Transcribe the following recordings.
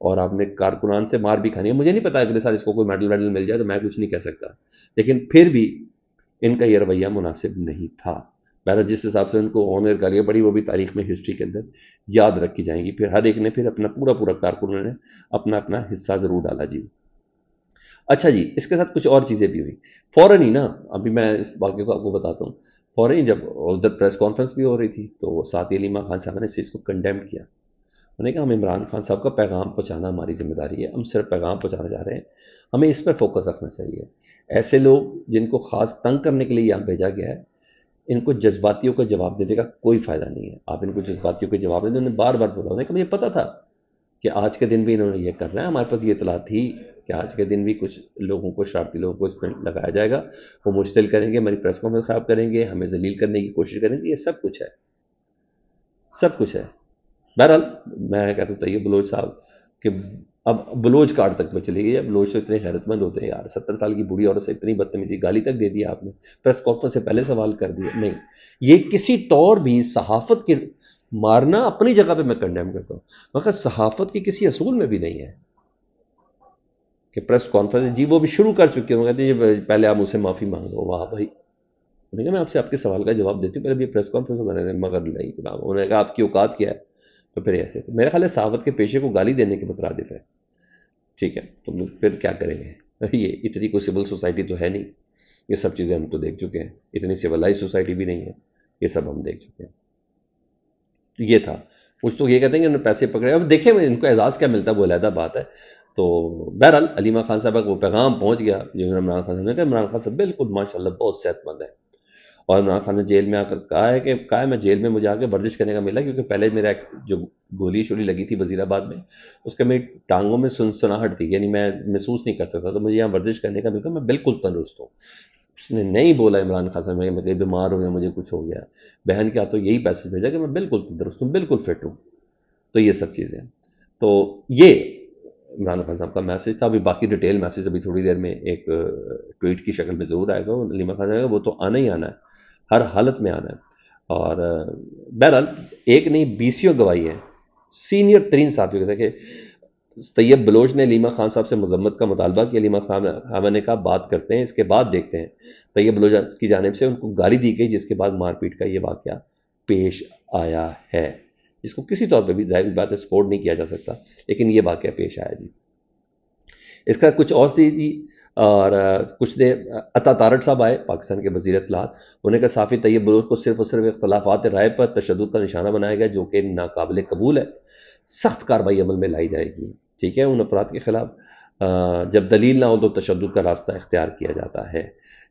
اور آپ نے کارکنان سے مار بھی کھانی ہے. مجھے نہیں پتا اگلے سال اس کو کوئی میڈل مل جائے تو میں کچھ نہیں کہہ سکتا، لیکن پھر بھی ان کا یہ رویہ مناسب نہیں تھا. بہرحال جس حساب سے ان کو آنر گالیاں پڑی وہ بھی تاریخ میں ہسٹری کے اندر یاد رکھی جائیں گی. پھر ہر ایک نے پھر اپنا پورا کارکنوں نے اپنا اپنا حصہ ضرور ڈالا جی. اچھا جی، اس کے ساتھ کچھ اور چیزیں بھی ہوئی فوراً ہی نا. ابھی میں اس واقعے کو آپ کو بتاتا ہوں. فوراً ہی جب ادھر پریس کانفرنس بھی ہو رہی تھی تو ساتھ ہی علیمہ خان صاحب نے اس چیز کو کنڈیم کیا. انہوں نے کہا ہم عمران خان صاحب کا پیغام پہنچانا ہماری ذمہ داری ہے، ہم صرف پیغام پہنچانا چاہ رہے ہیں، ہمیں اس پر فوکس رکھنا چاہیے. ایسے لوگ جن کو خاص تنگ کرنے کے لیے یہاں بھیجا گیا ہے، ان کو جذباتیوں کا جواب دینے کا کوئی فائدہ نہیں ہے. آپ ان کو جذباتیوں کے جواب دیں. انہوں نے بار بار بولا، انہوں نے کہا مجھے پتا تھا کہ آج کے دن بھی انہوں نے یہ کرنا ہے، ہمارے پاس یہ اطلاع تھی کہ آج کے دن بھی کچھ لوگوں کو، شرارتی لوگوں کو اس پہ لگایا جائے گا، وہ مشتعل کریں گے، ہماری پریس کانفرنس خراب کریں گے، ہمیں ذلیل کرنے کی کوشش کریں گے. یہ سب کچھ ہے، سب کچھ ہے. بہرحال میں کہتا ہوں طیب بلوچ صاحب کہ اب بلوچ کارڈ تک میں چلی گئی. اب بلوچ تو اتنے حیرت مند ہوتے ہیں یار، 70 سال کی بوڑھی عورت سے اتنی بدتمیزی، گالی تک دے دی آپ نے، پریس کانفرنس سے پہلے سوال کر دیا. نہیں، یہ کسی طور بھی صحافت کے مارنا اپنی جگہ پہ میں کنڈیم کرتا ہوں، مگر صحافت کی کسی اصول میں بھی نہیں ہے کہ پریس کانفرنس جی وہ بھی شروع کر چکے ہوں. کہتے ہیں پہلے آپ مجھ سے معافی مانگ لو. واہ بھائی، انہوں نے کہا میں آپ سے آپ کے سوال کا جواب دیتی ہوں، پہلے بھی پریس کانفرنس ہوتا ہے. مگر نہیں جناب، انہوں نے کہا آپ کی اوقات کیا ہے. تو پھر ایسے تو میرا خیال ہے صحافت کے پیشے کو گالی دینے کے مترادف ہے. ٹھیک ہے، تو پھر کیا کریں گے؟ یہ اتنی کوئی سول سوسائٹی تو ہے نہیں. یہ سب چیزیں ہم تو دیکھ چکے ہیں. اتنی سولائز سوسائٹی بھی نہیں ہے. یہ سب ہم دیکھ چکے ہیں. تو یہ تھا کچھ. تو یہ کہتے ہیں کہ انہوں نے پیسے پکڑے. اب دیکھیں ان کو اعزاز کیا ملتا ہے وہ علیحدہ بات ہے. تو بہرحال علیمہ خان صاحب کو وہ پیغام پہنچ گیا جو عمران خان صاحب نے کہا. عمران خان صاحب بالکل ماشاء اللہ بہت صحت مند ہے. اور عمران خان نے جیل میں آ کر کہا ہے میں جیل میں مجھے آ کے ورزش کرنے کا ملا، کیونکہ پہلے میرا جو گولی شولی لگی تھی وزیر آباد میں، اس کے میری ٹانگوں میں سنسناہٹ تھی، یعنی میں محسوس نہیں کر سکتا. تو مجھے یہاں ورزش کرنے کا ملا، میں بالکل تندرست ہوں. اس نے نہیں بولا عمران خان صاحب میں کہیں بیمار ہو گیا، مجھے کچھ ہو گیا. بہن کے ہاتھوں یہی پیسج بھیجا کہ میں بالکل تندرست ہوں، بالکل فٹ ہوں. تو یہ سب چیزیں. تو یہ عمران خان صاحب کا میسج تھا. ابھی باقی ڈیٹیل میسج ابھی تھوڑی دیر میں ایک ٹویٹ کی شکل میں ضرور آئے گا. علیمہ خان صاحب وہ تو آنا ہی آنا ہے، ہر حالت میں آنا ہے. اور بہرحال ایک نہیں 20 گواہی ہے سینئر ترین صحافیوں کے کہ طیب بلوچ نے علیمہ خان صاحب سے مذمت کا مطالبہ کیا. علیمہ خان نے کہا بات کرتے ہیں، اس کے بعد دیکھتے ہیں. طیب بلوچ کی جانب سے ان کو گالی دی گئی، جس کے بعد مار پیٹ کا یہ واقعہ پیش آیا ہے. اس کو کسی طور پہ بھی ظاہر بات ہے سپورٹ نہیں کیا جا سکتا، لیکن یہ واقعہ پیش آیا جی. اس کا کچھ اور سی جی. اور کچھ دیر عطا تارڑ صاحب آئے، پاکستان کے وزیر اطلاعات. انہوں نے کہا صحافی طیب بلوچ کو صرف اور صرف اختلافات رائے پر تشدد کا نشانہ بنایا گیا، جو کہ ناقابل قبول ہے. سخت کارروائی عمل میں لائی جائے گی. ٹھیک ہے، ان افراد کے خلاف جب دلیل نہ ہو تو تشدد کا راستہ اختیار کیا جاتا ہے،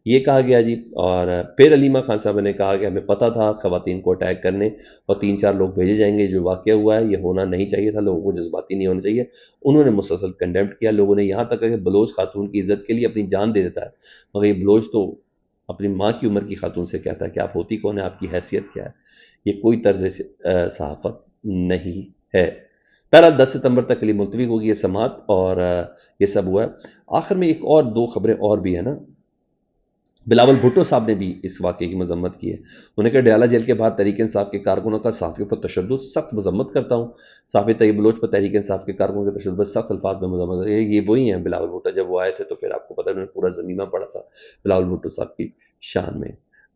یہ کہا گیا جی. اور پھر علیمہ خان صاحب نے کہا کہ ہمیں پتہ تھا خواتین کو اٹیک کرنے اور 3-4 لوگ بھیجے جائیں گے. جو واقعہ ہوا ہے یہ ہونا نہیں چاہیے تھا، لوگوں کو جذباتی نہیں ہونا چاہیے. انہوں نے مسلسل کنڈیمڈ کیا. لوگوں نے یہاں تک کہ بلوچ خاتون کی عزت کے لیے اپنی جان دے دیتا ہے، مگر یہ بلوچ تو اپنی ماں کی عمر کی خاتون سے کہتا ہے کہ آپ ہوتی کون ہے، آپ کی حیثیت کیا ہے. یہ کوئی طرز صحافت نہیں ہے. بہرحال 10 ستمبر تک کے لیے ملتوی ہوگی یہ سماعت، اور یہ سب ہوا ہے. آخر میں ایک اور 2 خبریں اور بھی ہیں نا. بلاول بھٹو صاحب نے بھی اس واقعے کی مذمت کی ہے. انہوں نے کہا ڈیالہ جیل کے بعد تحریک انصاف کے کارکنوں کا صحافیوں پر تشدد سخت مذمت کرتا ہوں. صحافی طیب بلوچ پر تحریک انصاف کے کارکنوں کے تشدد سخت الفاظ میں مذمت. یہ وہی ہیں بلاول بھٹو. جب وہ آئے تھے تو پھر آپ کو پتہ انہوں نے پورا زمینہ پڑا تھا بلاول بھٹو صاحب کی شان میں.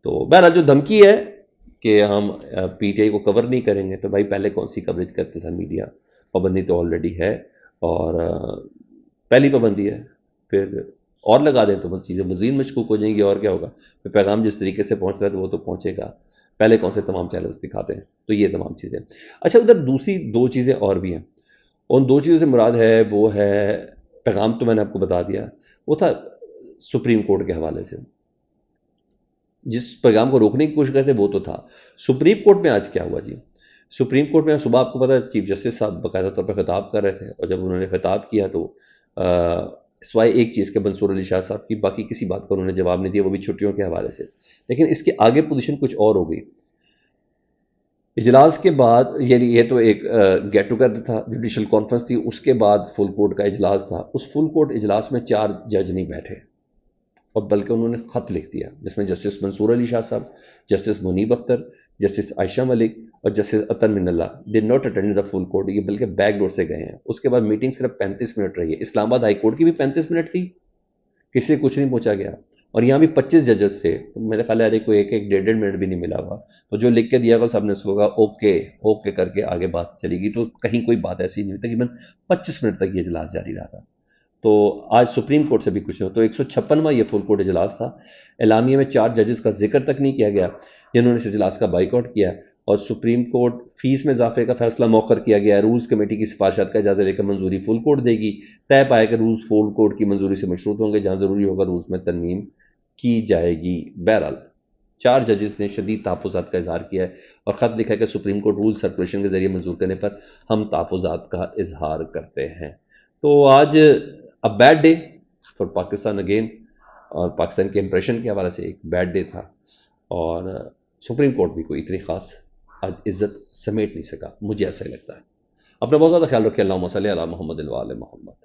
تو بہرحال جو دھمکی ہے کہ ہم پی ٹی آئی کو کور نہیں کریں گے، تو بھائی پہلے کون سی کوریج کرتے تھا میڈیا؟ پابندی تو آلریڈی ہے، اور پہلی پابندی ہے، پھر اور لگا دیں تو بس چیزیں مزید مشکوک ہو جائیں گی. اور کیا ہوگا؟ پھر پیغام جس طریقے سے پہنچ رہا ہے تو وہ تو پہنچے گا. پہلے کون سے تمام چینلز دکھاتے ہیں. تو یہ تمام چیزیں. اچھا، ادھر دوسری 2 چیزیں اور بھی ہیں. ان 2 چیزوں سے مراد ہے وہ ہے پیغام تو میں نے آپ کو بتا دیا، وہ تھا سپریم کورٹ کے حوالے سے. جس پیغام کو روکنے کی کوشش کرتے وہ تو تھا. سپریم کورٹ میں آج کیا ہوا جی؟ سپریم کورٹ میں صبح آپ کو پتا چیف جسٹس صاحب باقاعدہ طور پر خطاب کر رہے تھے، اور جب انہوں نے خطاب کیا تو سوائے ایک چیز کے منصور علی شاہ صاحب کی باقی کسی بات کا انہوں نے جواب نہیں دیا، وہ بھی چھٹیوں کے حوالے سے. لیکن اس کے آگے پوزیشن کچھ اور ہو گئی. اجلاس کے بعد، یعنی یہ تو ایک گیٹ ٹوگیدر تھا، جوڈیشل کانفرنس تھی، اس کے بعد فل کورٹ کا اجلاس تھا. اس فل کورٹ اجلاس میں 4 جج نہیں بیٹھے، اور بلکہ انہوں نے خط لکھ دیا جس میں جسٹس منصور علی شاہ صاحب، جسٹس منیب اختر، جسٹس عائشہ ملک اور جسٹس عطن من اللہ did not attend the full court، یہ بلکہ بیک ڈور سے گئے ہیں. اس کے بعد میٹنگ صرف 35 منٹ رہی ہے. اسلام آباد ہائی کورٹ کی بھی 35 منٹ تھی، کسی سے کچھ نہیں پوچھا گیا. اور یہاں بھی 25 ججز تھے، میرے خیال ہے کوئی ایک 1.5 منٹ بھی نہیں ملا ہوا. تو جو لکھ کے دیا گا سب نے اس کو کہا اوکے اوکے کر کے آگے بات چلی گئی. تو کہیں کوئی بات ایسی نہیں ہوئی. تقریباً 25 منٹ تک یہ اجلاس جاری رہا تھا. تو آج سپریم کورٹ سے بھی کچھ نہیں ہو. تو 156واں یہ فل کورٹ اجلاس تھا. اعلامیے میں 4 ججز کا ذکر تک نہیں کیا گیا جنہوں نے اس اجلاس کا بائیکاٹ کیا. اور سپریم کورٹ فیس میں اضافے کا فیصلہ مؤخر کیا گیا. رولز کمیٹی کی سفارشات کا اجازہ لے کر منظوری فل کورٹ دے گی. طے پائے کہ رولز فل کورٹ کی منظوری سے مشروط ہوں گے، جہاں ضروری ہوگا رولز میں ترمیم کی جائے گی. بہرحال 4 ججز نے شدید تحفظات کا اظہار کیا ہے اور خط لکھا ہے کہ سپریم کورٹ رول سرکولیشن کے ذریعے منظور کرنے پر ہم تحفظات کا اظہار کرتے ہیں. تو آج a bad day for Pakistan again, اور پاکستان کے امپریشن کے حوالے سے ایک بیڈ ڈے تھا. اور سپریم کورٹ بھی کوئی اتنی خاص آج عزت سمیٹ نہیں سکا، مجھے ایسا ہی لگتا ہے. اپنا بہت زیادہ خیال رکھیں. اللہم صلی علی محمد و آل محمد.